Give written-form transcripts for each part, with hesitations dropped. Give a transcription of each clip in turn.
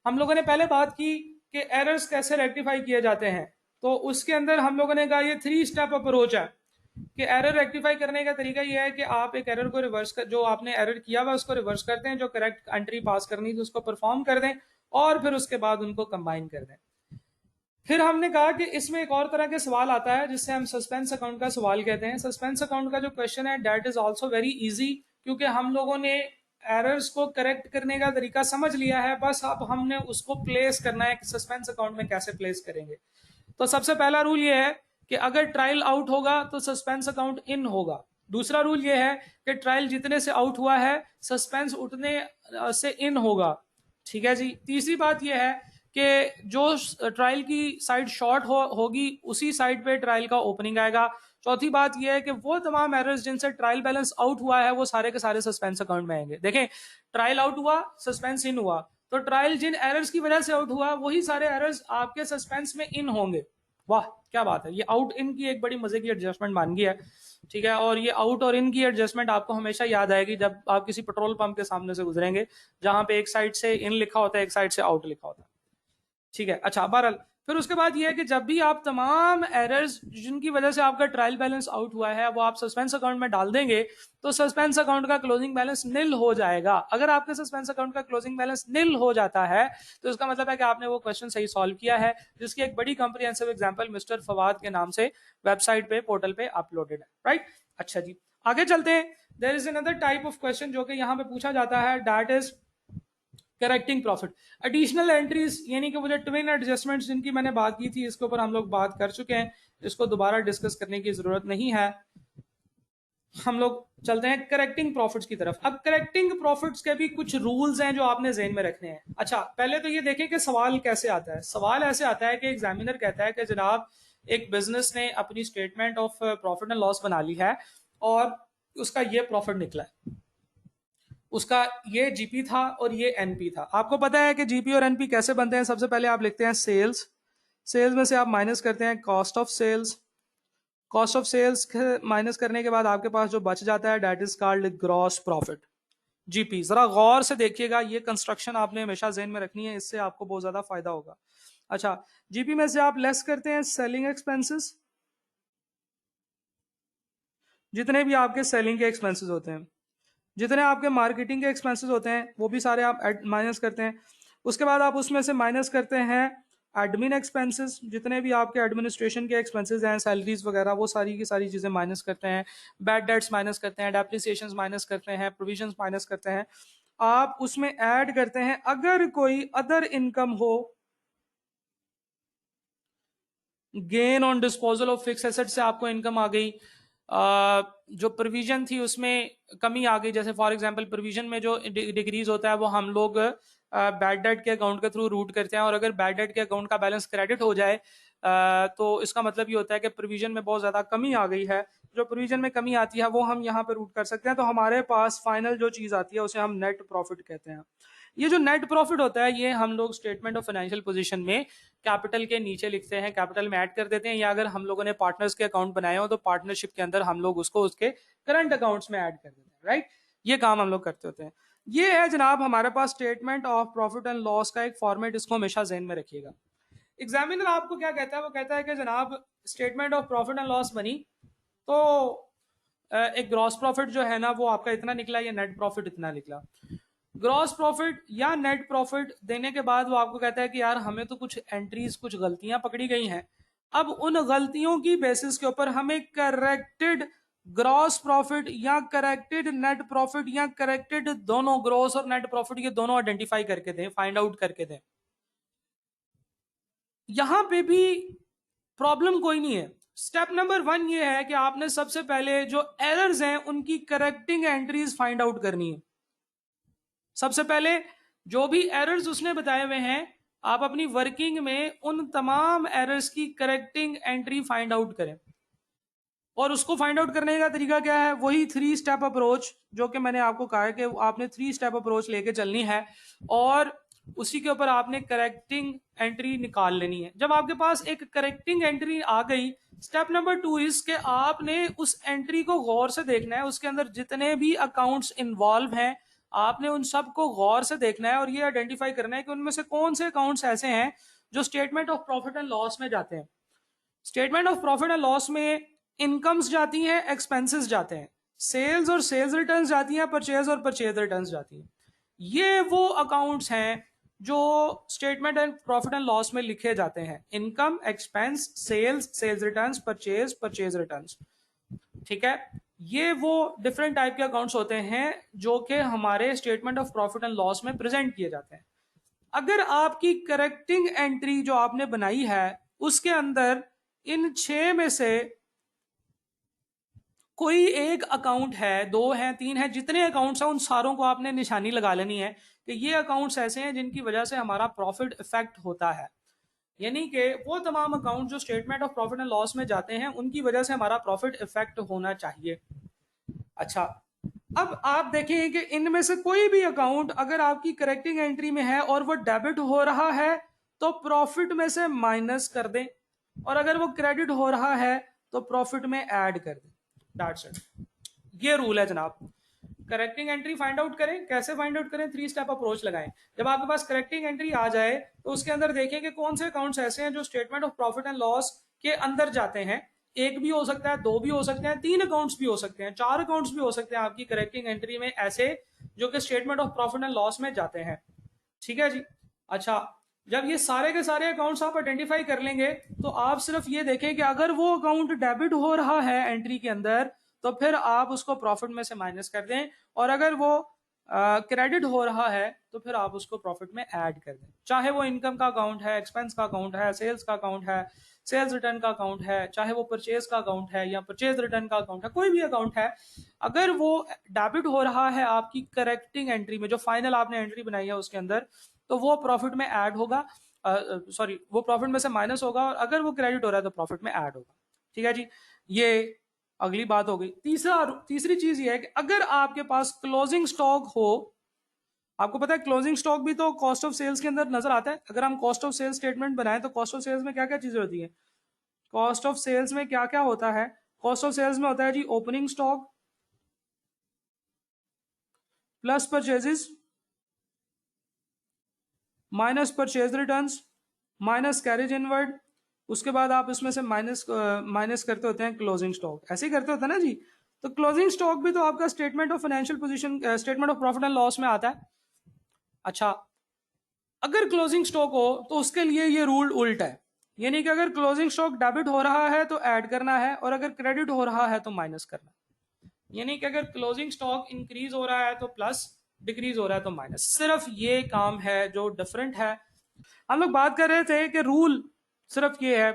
हम लोगों ने पहले बात की कि एरर्स कैसे रेक्टिफाई किए जाते हैं, तो उसके अंदर हम लोगों ने कहा ये 3 स्टेप अप्रोच है कि एरर रेक्टिफाई करने का तरीका ये है कि आप एक एरर को रिवर्स कर, जो आपने एरर किया हुआ उसको रिवर्स करते हैं, जो करेक्ट एंट्री पास करनी थी उसको परफॉर्म कर दें और फिर उसके बाद उनको कंबाइन कर दें। फिर हमने कहा कि इसमें एक और तरह के सवाल आता है जिससे हम सस्पेंस अकाउंट का सवाल कहते हैं। सस्पेंस अकाउंट का जो क्वेश्चन है that is also very easy, क्योंकि हम लोगों ने एरर्स को करेक्ट करने का तरीका समझ लिया है, बस अब हमने उसको प्लेस करना है कि सस्पेंस अकाउंट में कैसे प्लेस करेंगे। तो सबसे पहला रूल ये है कि अगर ट्रायल आउट होगा तो सस्पेंस अकाउंट इन होगा। दूसरा रूल ये है कि ट्रायल जितने से आउट हुआ है सस्पेंस उतने से इन होगा। ठीक है जी। तीसरी बात यह है कि जो ट्रायल की साइड शॉर्ट होगी उसी साइड पे ट्रायल का ओपनिंग आएगा। चौथी बात यह है कि वो तमाम एरर्स जिनसे ट्रायल बैलेंस आउट हुआ है वो सारे के सारे सस्पेंस अकाउंट में आएंगे। देखें, ट्रायल आउट हुआ, सस्पेंस इन हुआ, तो ट्रायल जिन एरर्स की वजह से आउट हुआ वही सारे एरर्स आपके सस्पेंस में इन होंगे। वाह क्या बात है, ये आउट इन की एक बड़ी मजे की एडजस्टमेंट मान गई है। ठीक है, और ये आउट और इन की एडजस्टमेंट आपको हमेशा याद आएगी जब आप किसी पेट्रोल पंप के सामने से गुजरेंगे जहां पे एक साइड से इन लिखा होता है, एक साइड से आउट लिखा होता है। ठीक है, अच्छा बहरहाल फिर उसके बाद ये है कि जब भी आप तमाम एरर्स जिनकी वजह से आपका ट्रायल बैलेंस आउट हुआ है वो आप सस्पेंस अकाउंट में डाल देंगे तो सस्पेंस अकाउंट का क्लोजिंग बैलेंस निल हो जाएगा। अगर आपके सस्पेंस अकाउंट का क्लोजिंग बैलेंस निल हो जाता है तो इसका मतलब है कि आपने वो क्वेश्चन सही सॉल्व किया है, जिसकी एक बड़ी कंप्रिहेंसिव एग्जांपल मिस्टर फवाद के नाम से वेबसाइट पे, पोर्टल पे अपलोडेड है। राइट, अच्छा जी आगे चलते हैं। There is another type of question जो कि यहाँ पे पूछा जाता है, that is correcting profit. Additional entries यानी कि वो जो ट्विन एडजस्टमेंट्स जिनकी मैंने बात की थी इसके ऊपर हम लोग बात कर चुके हैं, इसको दोबारा डिस्कस करने की जरूरत नहीं है। हम लोग चलते हैं करेक्टिंग प्रॉफिट्स की तरफ। अब करेक्टिंग प्रॉफिट्स के भी कुछ रूल्स हैं जो आपने ज़हन में रखने हैं। अच्छा पहले तो ये देखें कि सवाल कैसे आता है। सवाल ऐसे आता है कि एग्जामिनर कहता है कि जनाब एक बिजनेस ने अपनी statement of profit and loss बना ली है और उसका ये प्रॉफिट निकला है, उसका ये जीपी था और ये एनपी था। आपको पता है कि जीपी और एनपी कैसे बनते हैं। सबसे पहले आप लिखते हैं सेल्स, सेल्स में से आप माइनस करते हैं cost of sales, cost of sales minus करने के बाद आपके पास जो बच जाता है that is called gross profit, GP. जरा गौर से देखिएगा, ये कंस्ट्रक्शन आपने हमेशा ज़हन में रखनी है, इससे आपको बहुत ज्यादा फायदा होगा। अच्छा, जीपी में से आप लेस करते हैं सेलिंग एक्सपेंसेस, जितने भी आपके सेलिंग के एक्सपेंसेस होते हैं, जितने आपके मार्केटिंग के एक्सपेंसेस होते हैं वो भी सारे आप माइनस करते हैं। उसके बाद आप उसमें से माइनस करते हैं एडमिन एक्सपेंसेस, जितने भी आपके एडमिनिस्ट्रेशन के एक्सपेंसेस हैं, सैलरीज वगैरह, वो सारी की सारी चीज़ें माइनस करते हैं। बैड डेट्स माइनस करते हैं, डेप्रिसिएशंस माइनस करते हैं, प्रोविजंस माइनस करते हैं। आप उसमें ऐड करते हैं अगर कोई अदर इनकम हो, gain on disposal of fix asset से आपको इनकम आ गई, जो प्रोविजन थी उसमें कमी आ गई, जैसे फॉर एग्जांपल प्रोविजन में जो डिक्रीज होता है वो हम लोग बैड डेट के अकाउंट के थ्रू रूट करते हैं, और अगर बैड डेट के अकाउंट का बैलेंस क्रेडिट हो जाए तो इसका मतलब ये होता है कि प्रोविजन में बहुत ज़्यादा कमी आ गई है। जो प्रोविजन में कमी आती है वो हम यहाँ पे रूट कर सकते हैं, तो हमारे पास फाइनल जो चीज़ आती है उसे हम नेट प्रॉफिट कहते हैं। ये जो नेट प्रॉफिट होता है ये हम लोग स्टेटमेंट ऑफ फाइनेंशियल पोजीशन में कैपिटल के नीचे लिखते हैं, कैपिटल में ऐड कर देते हैं, या अगर हम लोगों ने पार्टनर्स के अकाउंट बनाए हो तो पार्टनरशिप के अंदर हम लोग उसको उसके करंट अकाउंट्स में ऐड कर देते हैं। राइट, ये काम हम लोग करते होते हैं। ये है जनाब हमारे पास statement of profit and loss का एक फॉर्मेट, इसको हमेशा ज़हन में रखिएगा। एग्जामिनर आपको क्या कहता है, वो कहता है कि जनाब statement of profit and loss बनी तो एक ग्रॉस प्रॉफिट जो है ना वो आपका इतना निकला, या नेट प्रॉफिट इतना निकला। ग्रॉस प्रॉफिट या नेट प्रॉफिट देने के बाद वो आपको कहता है कि यार हमें तो कुछ एंट्रीज, कुछ गलतियां पकड़ी गई हैं, अब उन गलतियों की बेसिस के ऊपर हमें करेक्टेड ग्रॉस प्रॉफिट या करेक्टेड नेट प्रॉफिट या करेक्टेड दोनों ग्रॉस और नेट प्रॉफिट ये दोनों आइडेंटिफाई करके दें, फाइंड आउट करके दें। यहां पे भी प्रॉब्लम कोई नहीं है। स्टेप नंबर 1 ये है कि आपने सबसे पहले जो एरर्स हैं उनकी करेक्टिंग एंट्रीज फाइंड आउट करनी है। सबसे पहले जो भी एरर्स उसने बताए हुए हैं आप अपनी वर्किंग में उन तमाम एरर्स की करेक्टिंग एंट्री फाइंड आउट करें, और उसको फाइंड आउट करने का तरीका क्या है, वही 3 स्टेप अप्रोच जो कि मैंने आपको कहा है कि आपने 3 स्टेप अप्रोच लेके चलनी है, और उसी के ऊपर आपने करेक्टिंग एंट्री निकाल लेनी है। जब आपके पास एक करेक्टिंग एंट्री आ गई, स्टेप नंबर 2 इसके आपने उस एंट्री को गौर से देखना है, उसके अंदर जितने भी अकाउंट्स इन्वॉल्व हैं आपने उन सब को गौर से देखना है और ये आइडेंटिफाई करना है कि उनमें से कौन से अकाउंट्स ऐसे हैं जो statement of profit and loss में जाते हैं। Statement of profit and loss में इनकम्स जाती हैं, एक्सपेंसेस जाते हैं, सेल्स और सेल्स रिटर्न्स जाती हैं, परचेज और परचेज रिटर्न्स जाती हैं। ये वो अकाउंट्स हैं जो statement and profit and loss में लिखे जाते हैं। Income, expense, sales, sales returns, purchase, purchase returns. ठीक है, ये वो डिफरेंट टाइप के अकाउंट्स होते हैं जो कि हमारे statement of profit and loss में प्रेजेंट किए जाते हैं। अगर आपकी करेक्टिंग एंट्री जो आपने बनाई है उसके अंदर इन 6 में से कोई एक अकाउंट है, 2 है, 3 है, जितने अकाउंट्स हैं उन सारों को आपने निशानी लगा लेनी है कि ये अकाउंट्स ऐसे हैं जिनकी वजह से हमारा प्रॉफिट इफेक्ट होता है। यानी कि वो तमाम अकाउंट जो statement of profit and loss में जाते हैं उनकी वजह से हमारा प्रॉफिट इफेक्ट होना चाहिए। अच्छा, अब आप देखें कि इनमें से कोई भी अकाउंट अगर आपकी करेक्टिंग एंट्री में है और वो डेबिट हो रहा है तो प्रॉफिट में से माइनस कर दें, और अगर वो क्रेडिट हो रहा है तो प्रॉफिट में ऐड कर दें। दैट्स इट, ये रूल है जनाब। करेक्टिंग एंट्री फाइंड आउट करें। कैसे फाइंड आउट करें? 3 स्टेप अप्रोच लगाएं। जब आपके पास करेक्टिंग एंट्री आ जाए तो उसके अंदर देखें कि कौन से अकाउंट्स ऐसे हैं जो statement of profit and loss के अंदर जाते हैं। एक भी हो सकता है, 2 भी हो सकते हैं, 3 अकाउंट्स भी हो सकते हैं, 4 अकाउंट्स भी हो सकते हैं आपकी करेक्टिंग एंट्री में ऐसे जो कि statement of profit and loss में जाते हैं। ठीक है जी। अच्छा, जब ये सारे के सारे अकाउंट्स आप आइडेंटिफाई कर लेंगे तो आप सिर्फ ये देखें कि अगर वो अकाउंट डेबिट हो रहा है एंट्री के अंदर तो फिर आप उसको प्रॉफिट में से माइनस कर दें, और अगर वो क्रेडिट हो रहा है तो फिर आप उसको प्रॉफिट में ऐड कर दें। चाहे वो इनकम का अकाउंट है, एक्सपेंस का अकाउंट है, सेल्स का अकाउंट है, सेल्स रिटर्न का अकाउंट है, चाहे वो परचेज का अकाउंट है या परचेज रिटर्न का अकाउंट है, कोई भी अकाउंट है, अगर वो डेबिट हो रहा है आपकी करेक्टिंग एंट्री में, जो फाइनल आपने एंट्री बनाई है उसके अंदर, तो वो प्रॉफिट में ऐड होगा, सॉरी वो प्रॉफिट में से माइनस होगा, और अगर वो क्रेडिट हो रहा है तो प्रॉफिट में ऐड होगा। ठीक है जी, ये अगली बात हो गई। तीसरी चीज ये है कि अगर आपके पास क्लोजिंग स्टॉक हो, आपको पता है क्लोजिंग स्टॉक भी तो कॉस्ट ऑफ सेल्स के अंदर नजर आता है। अगर हम कॉस्ट ऑफ सेल्स स्टेटमेंट बनाएं तो कॉस्ट ऑफ सेल्स में क्या क्या चीजें होती है? कॉस्ट ऑफ सेल्स में क्या क्या होता है? कॉस्ट ऑफ सेल्स में होता है जी opening stock plus purchases minus purchase returns minus carriage inward, उसके बाद आप इसमें से माइनस करते होते हैं क्लोजिंग स्टॉक। ऐसे ही करते होते हैं ना जी। तो क्लोजिंग स्टॉक भी तो आपका statement of financial position, statement of profit and loss में आता है। अच्छा, अगर क्लोजिंग स्टॉक हो तो उसके लिए ये रूल उल्टा है, यानी कि अगर क्लोजिंग स्टॉक डेबिट हो रहा है तो ऐड करना है, और अगर क्रेडिट हो रहा है तो माइनस करना है। यानी कि अगर क्लोजिंग स्टॉक इंक्रीज हो रहा है तो प्लस, डिक्रीज हो रहा है तो माइनस। सिर्फ ये काम है जो डिफरेंट है। हम लोग बात कर रहे थे कि रूल सिर्फ ये है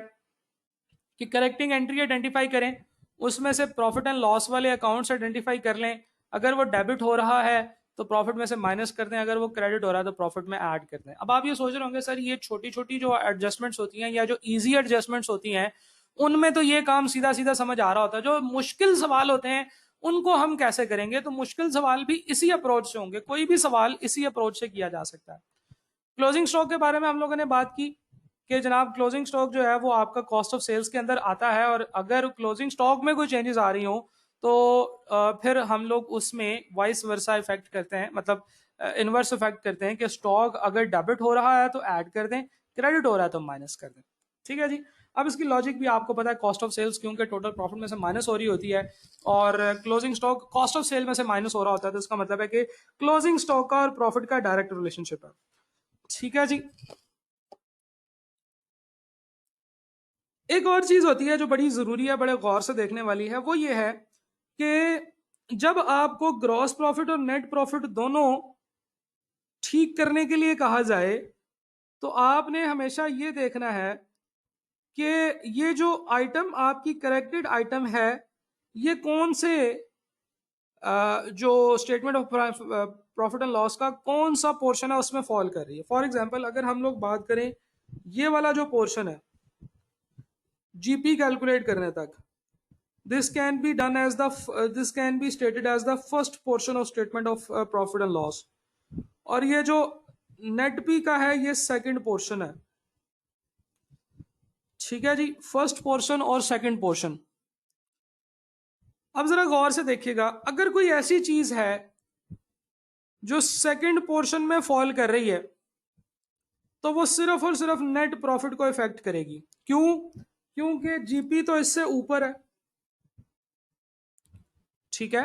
कि करेक्टिंग एंट्री आइडेंटिफाई करें, उसमें से प्रॉफिट एंड लॉस वाले अकाउंट्स आइडेंटिफाई कर लें, अगर वो डेबिट हो रहा है तो प्रॉफिट में से माइनस कर दें, अगर वो क्रेडिट हो रहा है तो प्रॉफिट में ऐड कर दें। अब आप ये सोच रहे होंगे सर ये छोटी छोटी जो एडजस्टमेंट्स होती हैं या जो इजी एडजस्टमेंट्स होती हैं उनमें तो ये काम सीधा सीधा समझ आ रहा होता है, जो मुश्किल सवाल होते हैं उनको हम कैसे करेंगे? तो मुश्किल सवाल भी इसी अप्रोच से होंगे, कोई भी सवाल इसी अप्रोच से किया जा सकता है। क्लोजिंग स्टॉक के बारे में हम लोगों ने बात की कि जनाब क्लोजिंग स्टॉक जो है वो आपका कॉस्ट ऑफ सेल्स के अंदर आता है, और अगर क्लोजिंग स्टॉक में कोई चेंजेस आ रही हो तो फिर हम लोग उसमें वाइस वर्सा इफेक्ट करते हैं, मतलब इनवर्स इफेक्ट करते हैं कि स्टॉक अगर डेबिट हो रहा है तो ऐड कर दें, क्रेडिट हो रहा है तो माइनस कर दें। ठीक है जी। अब इसकी लॉजिक भी आपको पता है, कॉस्ट ऑफ सेल्स क्योंकि टोटल प्रॉफिट में से माइनस हो रही होती है और closing stock cost of sale में से माइनस हो रहा होता है, तो इसका मतलब है कि क्लोजिंग स्टॉक का और प्रॉफिट का डायरेक्ट रिलेशनशिप है। ठीक है जी। एक और चीज होती है जो बड़ी जरूरी है, बड़े गौर से देखने वाली है, वो ये है कि जब आपको ग्रॉस प्रॉफिट और नेट प्रॉफिट दोनों ठीक करने के लिए कहा जाए तो आपने हमेशा ये देखना है कि ये जो आइटम आपकी करेक्टेड आइटम है ये कौन से जो statement of profit and loss का कौन सा पोर्शन है उसमें फॉल कर रही है। फॉर एग्जांपल अगर हम लोग बात करें ये वाला जो पोर्शन है जीपी कैलकुलेट करने तक, this can be done as the this can be stated as the first portion of statement of profit and loss, और ये जो नेट पी का है ये सेकंड पोर्शन है। ठीक है जी, फर्स्ट पोर्शन और सेकंड पोर्शन। अब जरा गौर से देखिएगा, अगर कोई ऐसी चीज है जो सेकंड पोर्शन में फॉल कर रही है तो वो सिर्फ और सिर्फ नेट प्रॉफिट को इफेक्ट करेगी। क्यों? क्योंकि जीपी तो इससे ऊपर है, ठीक है,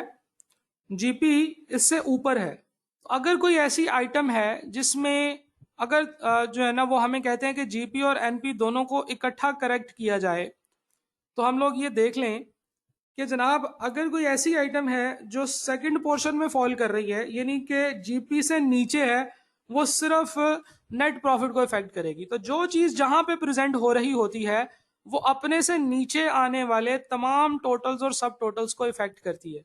जीपी इससे ऊपर है। अगर कोई ऐसी आइटम है जिसमें अगर जो है ना वो हमें कहते हैं कि जीपी और एनपी दोनों को इकट्ठा करेक्ट किया जाए, तो हम लोग ये देख लें कि जनाब अगर कोई ऐसी आइटम है जो सेकंड पोर्शन में फॉल कर रही है, यानी कि जीपी से नीचे है, वो सिर्फ नेट प्रॉफिट को इफेक्ट करेगी। तो जो चीज जहां पे प्रेजेंट हो रही होती है वो अपने से नीचे आने वाले तमाम टोटल्स और सब टोटल्स को इफेक्ट करती है।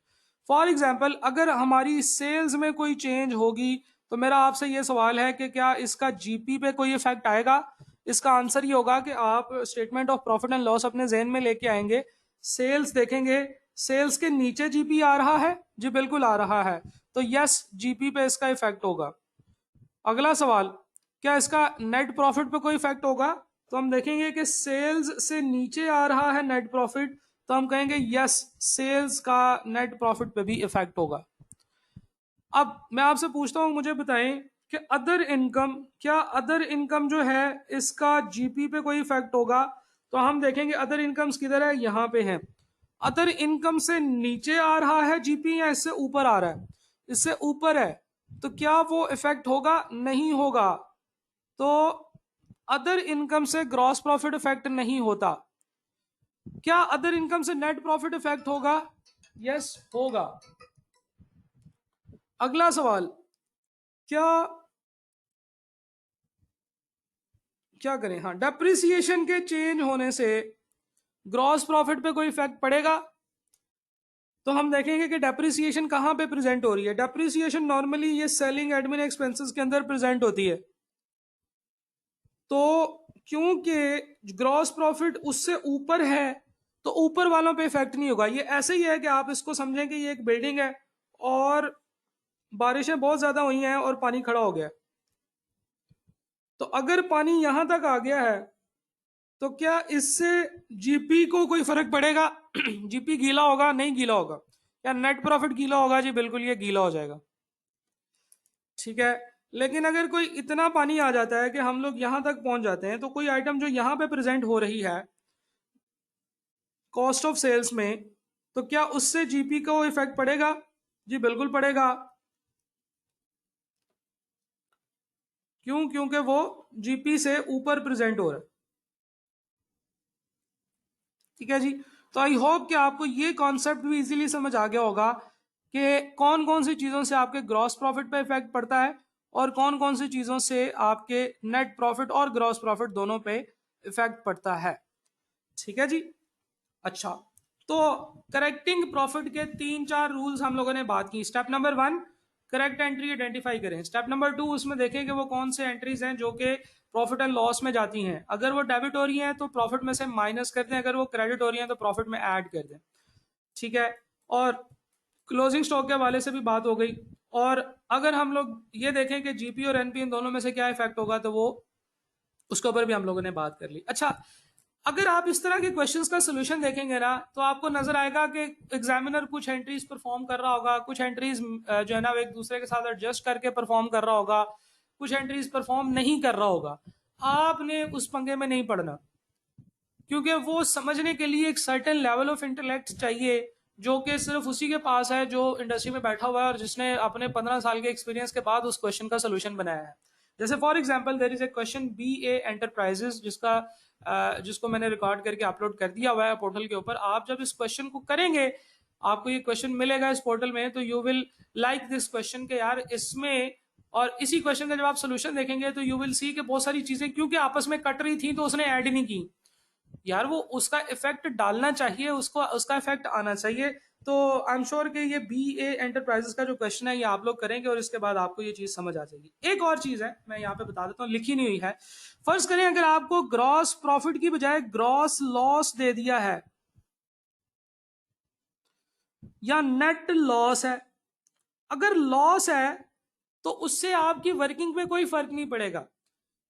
फॉर एग्जाम्पल अगर हमारी सेल्स में कोई चेंज होगी तो मेरा आपसे ये सवाल है कि क्या इसका जीपी पे कोई इफेक्ट आएगा? इसका आंसर ये होगा कि आप statement of profit and loss अपने जहन में लेके आएंगे, सेल्स देखेंगे, सेल्स के नीचे जीपी आ रहा है, जी बिल्कुल आ रहा है, तो यस जीपी पे इसका इफेक्ट होगा। अगला सवाल, क्या इसका नेट प्रॉफिट पे कोई इफेक्ट होगा? तो हम देखेंगे कि सेल्स से नीचे आ रहा है नेट प्रॉफिट, तो हम कहेंगे यस सेल्स का नेट प्रॉफिट पे भी इफेक्ट होगा। अब मैं आपसे पूछता हूं, मुझे बताएं कि अदर इनकम, क्या अदर इनकम जो है इसका जीपी पे कोई इफेक्ट होगा? तो हम देखेंगे अदर इनकम्स किधर है, यहां पे है। अदर इनकम से नीचे आ रहा है जीपी या इससे ऊपर आ रहा है? इससे ऊपर है, तो क्या वो इफेक्ट होगा? नहीं होगा। तो अदर इनकम से ग्रॉस प्रॉफिट इफेक्ट नहीं होता। क्या अदर इनकम से नेट प्रॉफिट इफेक्ट होगा? यस होगा। अगला सवाल, क्या क्या करें, हाँ, डेप्रिसिएशन के चेंज होने से ग्रॉस प्रॉफिट पे कोई इफेक्ट पड़ेगा? तो हम देखेंगे कि डेप्रिसिएशन कहां पे प्रेजेंट हो रही है। डेप्रिसिएशन नॉर्मली ये सेलिंग एडमिन एक्सपेंसेस के अंदर प्रेजेंट होती है। तो क्योंकि ग्रॉस प्रॉफिट उससे ऊपर है तो ऊपर वालों पे इफेक्ट नहीं होगा। ये ऐसे ही है कि आप इसको समझें कि ये एक बिल्डिंग है और बारिशें बहुत ज्यादा हुई हैं और पानी खड़ा हो गया, तो अगर पानी यहां तक आ गया है तो क्या इससे जीपी को कोई फर्क पड़ेगा? जीपी गीला होगा? नहीं गीला होगा। क्या नेट प्रॉफिट गीला होगा? जी बिल्कुल ये गीला हो जाएगा, ठीक है। लेकिन अगर कोई इतना पानी आ जाता है कि हम लोग यहां तक पहुंच जाते हैं, तो कोई आइटम जो यहां पे प्रेजेंट हो रही है कॉस्ट ऑफ सेल्स में, तो क्या उससे जीपी को इफेक्ट पड़ेगा? जी बिल्कुल पड़ेगा। क्यों? क्योंकि वो जीपी से ऊपर प्रेजेंट हो रहा है, ठीक है जी। तो आई होप कि आपको ये कॉन्सेप्ट भी इजीली समझ आ गया होगा कि कौन कौन सी चीजों से आपके ग्रॉस प्रॉफिट पे इफेक्ट पड़ता है और कौन कौन सी चीजों से आपके नेट प्रॉफिट और ग्रॉस प्रॉफिट दोनों पे इफेक्ट पड़ता है, ठीक है जी। अच्छा, तो करेक्टिंग प्रॉफिट के 3-4 रूल्स हम लोगों ने बात की। Step number 1, correct entry identify करें। स्टेप नंबर 2, उसमें देखें कि वो कौन से एंट्रीज हैं जो कि प्रॉफिट एंड लॉस में जाती हैं। अगर वो डेबिट हो रही हैं तो प्रॉफिट में से माइनस कर दें, अगर वो क्रेडिट हो रही हैं तो प्रॉफिट में ऐड कर दें, ठीक है। और क्लोजिंग स्टॉक के हवाले से भी बात हो गई। और अगर हम लोग ये देखें कि जीपी और एनपी इन दोनों में से क्या इफेक्ट होगा, तो वो उसके ऊपर भी हम लोगों ने बात कर ली। अच्छा, अगर आप इस तरह के क्वेश्चंस का सोल्यूशन देखेंगे ना, तो आपको नजर आएगा कि एग्जामिनर कुछ एंट्रीज परफॉर्म कर रहा होगा, कुछ एंट्रीज जो है ना वो एक दूसरे के साथ एडजस्ट करके परफॉर्म कर रहा होगा, कुछ एंट्रीज परफॉर्म नहीं कर रहा होगा। आपने उस पंगे में नहीं पड़ना, क्योंकि वो समझने के लिए एक सर्टेन लेवल ऑफ इंटेलेक्ट चाहिए जो कि सिर्फ उसी के पास है जो इंडस्ट्री में बैठा हुआ है और जिसने अपने 15 साल के एक्सपीरियंस के बाद उस क्वेश्चन का सोल्यूशन बनाया है। जैसे for example there is a question BA enterprises, जिसको मैंने रिकॉर्ड करके अपलोड कर दिया हुआ है पोर्टल के ऊपर। आप जब इस क्वेश्चन को करेंगे, आपको ये क्वेश्चन मिलेगा इस पोर्टल में, तो you will like this question के यार इसमें, और इसी क्वेश्चन का जब आप सोल्यूशन देखेंगे तो यू विल सी कि बहुत सारी चीजें क्योंकि आपस में कट रही थी तो उसने ऐड नहीं की। यार वो उसका इफेक्ट डालना चाहिए, उसको उसका इफेक्ट आना चाहिए। तो आई एम श्योर कि ये BA एंटरप्राइजेस का जो क्वेश्चन है ये आप लोग करेंगे और इसके बाद आपको ये चीज समझ आ जाएगी। एक और चीज है मैं यहाँ पे बता देता हूँ, लिखी नहीं हुई है। फर्ज करें अगर आपको ग्रॉस प्रॉफिट की बजाय ग्रॉस लॉस दे दिया है या नेट लॉस है। अगर लॉस है तो उससे आपकी वर्किंग पे कोई फर्क नहीं पड़ेगा।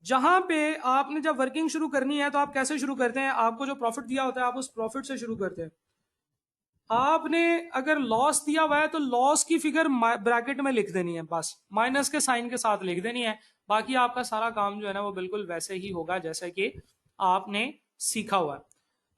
जहां पे आपने जब वर्किंग शुरू करनी है तो आप कैसे शुरू करते हैं? आपको जो प्रॉफिट दिया होता है आप उस प्रॉफिट से शुरू करते हैं। आपने अगर लॉस दिया हुआ है तो लॉस की फिगर ब्रैकेट में लिख देनी है, बस माइनस के साइन के साथ लिख देनी है। बाकी आपका सारा काम जो है ना वो बिल्कुल वैसे ही होगा जैसे कि आपने सीखा हुआ है।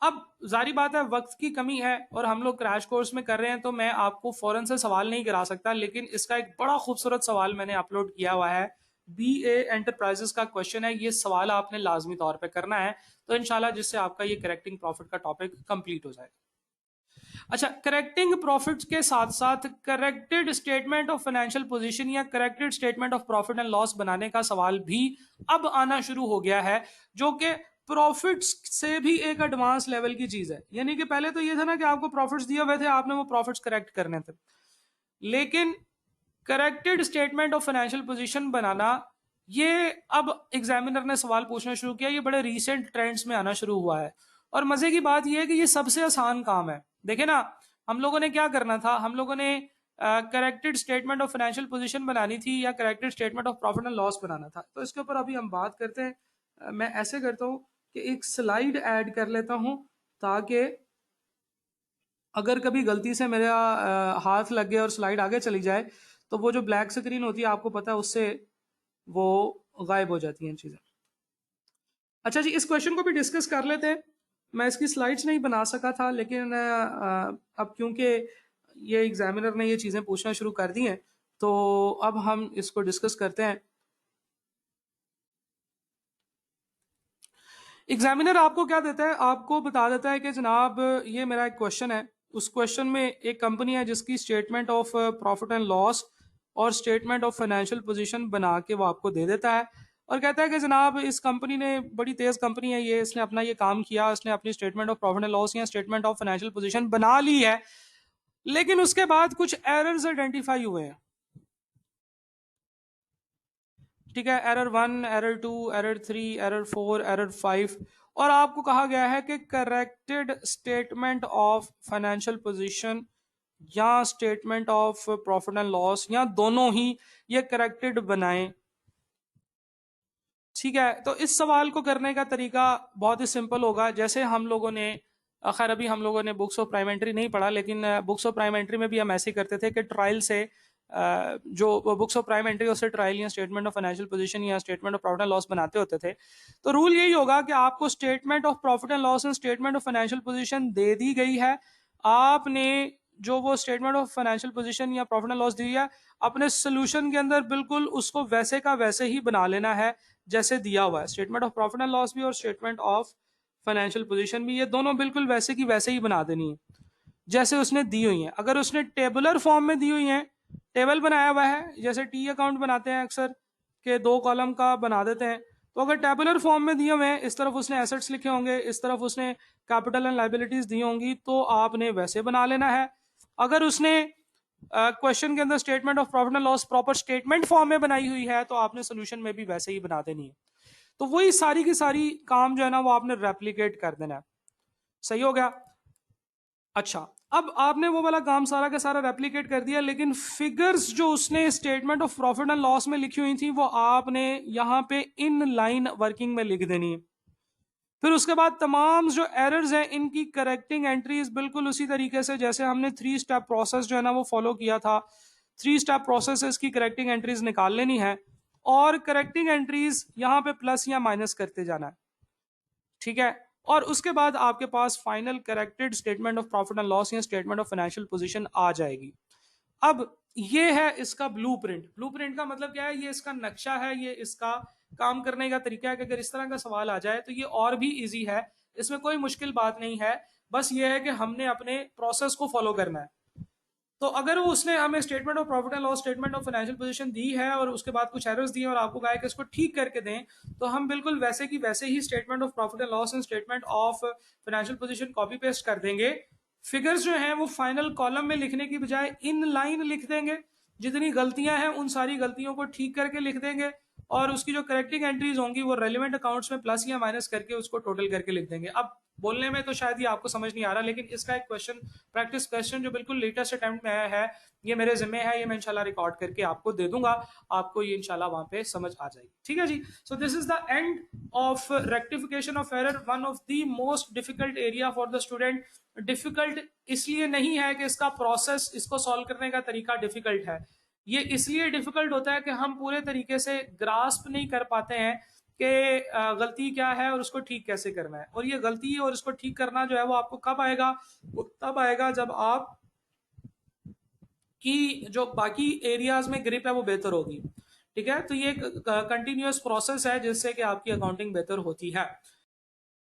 अब जारी बात है वक्त की कमी है और हम लोग क्रैश कोर्स में कर रहे हैं, तो मैं आपको फौरन से सवाल नहीं करा सकता, लेकिन इसका एक बड़ा खूबसूरत सवाल मैंने अपलोड किया हुआ है। BA एंटरप्राइजेस का क्वेश्चन है, ये सवाल आपने लाजमी तौर पे करना है, तो इंशाल्लाह जिससे आपका ये करेक्टिंग प्रॉफिट का टॉपिक कंप्लीट हो जाएगा। अच्छा, करेक्टिंग प्रॉफिट के साथ साथ corrected statement of financial position या corrected statement of profit and loss बनाने का सवाल भी अब आना शुरू हो गया है, जो कि प्रॉफिट्स से भी एक एडवांस लेवल की चीज है। यानी कि पहले तो ये था ना कि आपको प्रॉफिट्स दिए हुए थे, आपने वो प्रॉफिट्स करेक्ट करने थे, लेकिन corrected statement of financial position बनाना, ये अब एग्जामिनर ने सवाल पूछना शुरू किया, ये बड़े रीसेंट ट्रेंड्स में आना शुरू हुआ है। और मजे की बात यह है कि ये सबसे आसान काम है। देखे ना, हम लोगों ने क्या करना था, हम लोगों ने corrected statement of financial position बनानी थी या corrected statement of profit and loss बनाना था। तो इसके ऊपर अभी हम बात करते हैं। मैं ऐसे करता हूँ कि एक स्लाइड ऐड कर लेता हूँ, ताकि अगर कभी गलती से मेरा हाथ लग गया और स्लाइड आगे चली जाए तो वो जो ब्लैक स्क्रीन होती है आपको पता है उससे वो गायब हो जाती हैं चीज़ें। अच्छा जी, इस क्वेश्चन को भी डिस्कस कर लेते हैं। मैं इसकी स्लाइड्स नहीं बना सका था, लेकिन अब क्योंकि ये एग्जामिनर ने ये चीज़ें पूछना शुरू कर दी हैं, तो अब हम इसको डिस्कस करते हैं। एग्जामिनर आपको क्या देता है, आपको बता देता है कि जनाब ये मेरा एक क्वेश्चन है, उस क्वेश्चन में एक कंपनी है जिसकी statement of profit and loss और स्टेटमेंट ऑफ फाइनेंशियल पोजीशन बना के वो आपको दे देता है और कहता है कि जनाब इस कंपनी ने, बड़ी तेज कंपनी है ये, इसने अपना ये काम किया, इसने अपनी statement of profit and loss या स्टेटमेंट ऑफ फाइनेंशियल पोजीशन बना ली है, लेकिन उसके बाद कुछ एरर्स आइडेंटिफाई हुए हैं। ठीक है, error 1, error 2, error 3, error 4, error 5, और आपको कहा गया है कि corrected statement of financial position या statement of profit and loss या दोनों ही ये करेक्टेड बनाएं। ठीक है, तो इस सवाल को करने का तरीका बहुत ही सिंपल होगा। जैसे हम लोगों ने, खैर अभी हम लोगों ने बुक्स ऑफ प्राइमेंट्री नहीं पढ़ा, लेकिन बुक्स ऑफ प्राइमेंट्री में भी हम ऐसे ही करते थे कि ट्रायल से जो बुक्स ऑफ प्राइमेंट्री उससे ट्रायल या स्टेटमेंट ऑफ फाइनेंशियल पोजीशन या statement of profit and loss बनाते होते थे। तो रूल यही होगा कि आपको statement of profit and loss and statement of financial position दे दी गई है, आपने जो वो स्टेटमेंट ऑफ फाइनेंशियल पोजीशन या प्रॉफिट एंड लॉस दी है, अपने सोल्यूशन के अंदर बिल्कुल उसको वैसे का वैसे ही बना लेना है जैसे दिया हुआ है। Statement of profit and loss भी और स्टेटमेंट ऑफ फाइनेंशियल पोजीशन भी, ये दोनों बिल्कुल वैसे की वैसे ही बना देनी है जैसे उसने दी हुई है। अगर उसने टेबुलर फॉर्म में दी हुई है, टेबल बनाया हुआ है, जैसे टी अकाउंट बनाते हैं अक्सर के 2 कॉलम का बना देते हैं, तो अगर टेबुलर फॉर्म में दिए हुए हैं, इस तरफ उसने एसेट्स लिखे होंगे, इस तरफ उसने कैपिटल एंड लाइबिलिटीज दी होंगी, तो आपने वैसे बना लेना है। अगर उसने क्वेश्चन के अंदर statement of profit and loss proper statement form में बनाई हुई है, तो आपने सोल्यूशन में भी वैसे ही बना देनी है। तो वही सारी की सारी काम जो है ना वो आपने रेप्लिकेट कर देना है। सही हो गया? अच्छा, अब आपने वो वाला काम सारा का सारा रेप्लिकेट कर दिया, लेकिन फिगर्स जो उसने statement of profit and loss में लिखी हुई थी वो आपने यहाँ पे इन लाइन वर्किंग में लिख देनी है। फिर उसके बाद तमाम जो एरर्स हैं इनकी करेक्टिंग एंट्रीज बिल्कुल उसी तरीके से जैसे हमने 3 स्टेप प्रोसेस जो है ना वो फॉलो किया था, 3 स्टेप प्रोसेस की करेक्टिंग एंट्रीज निकाल लेनी है और करेक्टिंग एंट्रीज यहाँ पे प्लस या माइनस करते जाना है। ठीक है, और उसके बाद आपके पास final corrected statement of profit and loss या स्टेटमेंट ऑफ फाइनेंशियल पोजीशन आ जाएगी। अब ये है इसका ब्लूप्रिंट। ब्लूप्रिंट का मतलब क्या है, ये इसका नक्शा है, ये इसका काम करने का तरीका है कि अगर इस तरह का सवाल आ जाए तो ये और भी इजी है, इसमें कोई मुश्किल बात नहीं है, बस ये है कि हमने अपने प्रोसेस को फॉलो करना है। तो अगर वो उसने हमें statement of profit and loss, statement of financial position दी है और उसके बाद कुछ एरर्स दिए और आपको कहा है कि इसको ठीक करके दें, तो हम बिल्कुल वैसे की वैसे ही statement of profit and loss and statement of financial position copy paste कर देंगे। फिगर्स जो हैं वो फाइनल कॉलम में लिखने की बजाय इन लाइन लिख देंगे, जितनी गलतियां हैं उन सारी गलतियों को ठीक करके लिख देंगे और उसकी जो करेक्टिंग एंट्रीज होंगी वो रेलिवेंट अकाउंट्स में प्लस या माइनस करके उसको टोटल करके लिख देंगे। अब बोलने में तो शायद ये आपको समझ नहीं आ रहा, लेकिन इसका एक क्वेश्चन, प्रैक्टिस क्वेश्चन जो बिल्कुल लेटेस्ट अटेम्प्ट में आया है, ये मेरे जिम्मे है, ये मैं इंशाल्लाह रिकॉर्ड करके आपको दे दूंगा, आपको ये इंशाल्लाह वहां पे समझ आ जाएगी। ठीक है जी। So this is the end of rectification of error, one of the most difficult area for the student. Difficult इसलिए नहीं है कि इसका प्रोसेस, इसको सॉल्व करने का तरीका डिफिकल्ट है, ये इसलिए डिफिकल्ट होता है कि हम पूरे तरीके से ग्रास्प नहीं कर पाते हैं कि गलती क्या है और उसको ठीक कैसे करना है। और ये गलती और उसको ठीक करना जो है वो आपको कब आएगा, वो तब आएगा जब आप की जो बाकी एरियाज में ग्रिप है वो बेहतर होगी। ठीक है, तो ये एक कंटिन्यूअस प्रोसेस है जिससे कि आपकी अकाउंटिंग बेहतर होती है।